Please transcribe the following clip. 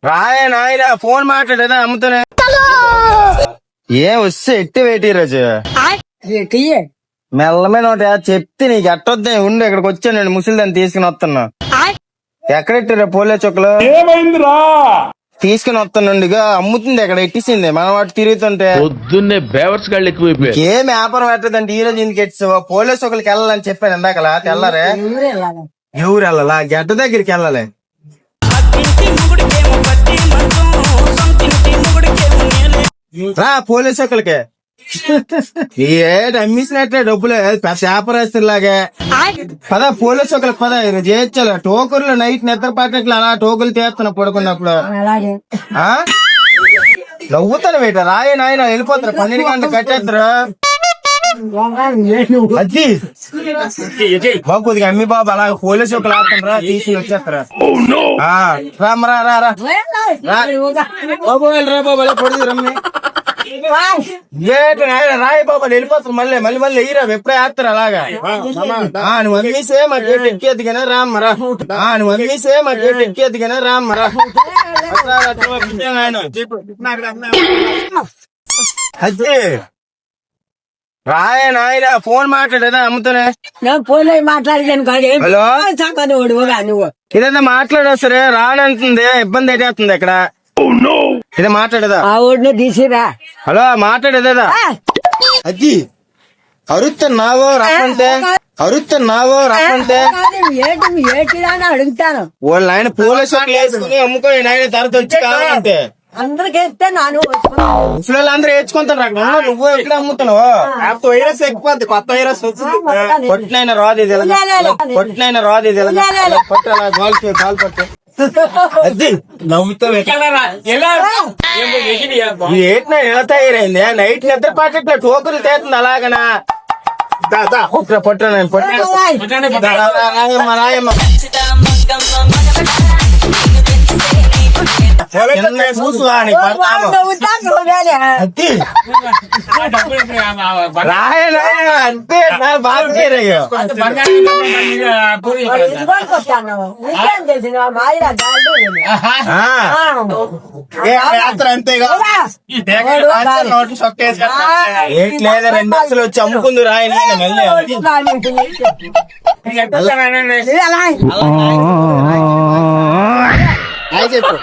రాయే నాయన ఫోన్ మాట్లాడేదా అమ్ముతానే ఏం వస్తే ఎట్టి వేటి రాజు మెల్లమే నోట చెప్తే నీకు ఎట్టొద్దా ఉండు ఇక్కడికి వచ్చాను నేను ముసలిదాన్ని తీసుకుని వస్తున్నా ఎక్కడెట్టారా పోలే చొక్కలు తీసుకుని వస్తానండి అమ్ముతుంది ఎక్కడ ఎట్టిసింది మన వాటి తిరుగుతుంటే పొద్దున్నే బేవర్స్ గాళ్ళు ఎక్కువైపోయారు. ఏం వ్యాపారం పెట్టదంటే ఈ రోజు ఇందుకు ఎట్టిసావా పోలీసు ఒకరికి వెళ్ళాలని చెప్పాను ఇందాకలా తెల్లారే ఎవరు వెళ్ళాలా గడ్డ దగ్గరికి వెళ్ళాలి రా పోలీసు ఒకరికి ఏడు అమ్మేసినట్లే డబ్బులు పెద్ద వ్యాపారస్తులాగే పద పోలీసు ఒకరికి పద ఈరోజు చేయొచ్చాలి టోకర్లు నైట్ నిద్ర పట్టట్లు అలా టోకులు తీస్తున్నా పడుకున్నప్పుడు నవ్వుతాను వేట రాయ నాయన వెళ్ళిపోతారు 12 గంటలు కట్టేస్తారు అది బాబు కొద్దిగా అమ్మి బాబు అలా పోలీసు ఒకరు ఆపుతారా తీసుకుని వచ్చేస్తారా రామరా రా రా బాబు రా బాబు అలా పొడిది రమ్మి రాయ బాబా వెళ్ళిపోతారు మళ్ళీ మళ్ళీ మళ్ళీ ఎయ్యరా ఎప్పుడే వేస్తారు అలాగా నువ్వు అమ్మేసే మా గేట్ ఎక్కేదిగానే రామ్మరా నువ్వు అమ్మేసే మా గేట్ ఎక్కేదిగానే రామ్మరా అదే రాయ నాయన ఫోన్ మాట్లాడేదా అమ్ముతానే ఫోన్ మాట్లాడేదాను నువ్వు ఇదేదా మాట్లాడా సరే రానంటుంది ఇబ్బంది ఎట్టేస్తుంది ఇక్కడ ఇదే మాట్లాడేదా ఆ ఊడిని తీసిరా హలో మాట్లాడేదా అది అరుస్తున్నావో రమ్మంటే ఏటిదని అడుగుతాను వాళ్ళ ఆయన పోలీసు వేసుకుని అమ్ముకో నాయన తర్వాత వచ్చి కావాలంటే అందరికి వేస్తే నాను ముసలి అందరూ వేసుకుంటారు నువ్వు ఎక్కడ అమ్ముతున్నావు వైరస్ ఎక్కువ కొత్త వైరస్ వచ్చింది కొట్టినైనా రాదు ఇది కొట్టాలా కాలు పట్టు అది నవ్వుతావు ఏటినా ఎలా తయారైంది నైట్ నిద్ర పట్టట్లే టోకులు తేస్తుంది అలాగనా పొట్ట రాయమ్మ చూసు అంతే బాగా అంతేగా ఏట్లేదా 2 లక్షలు వచ్చి అమ్ముకుందు రాయ మళ్ళీ చెప్పు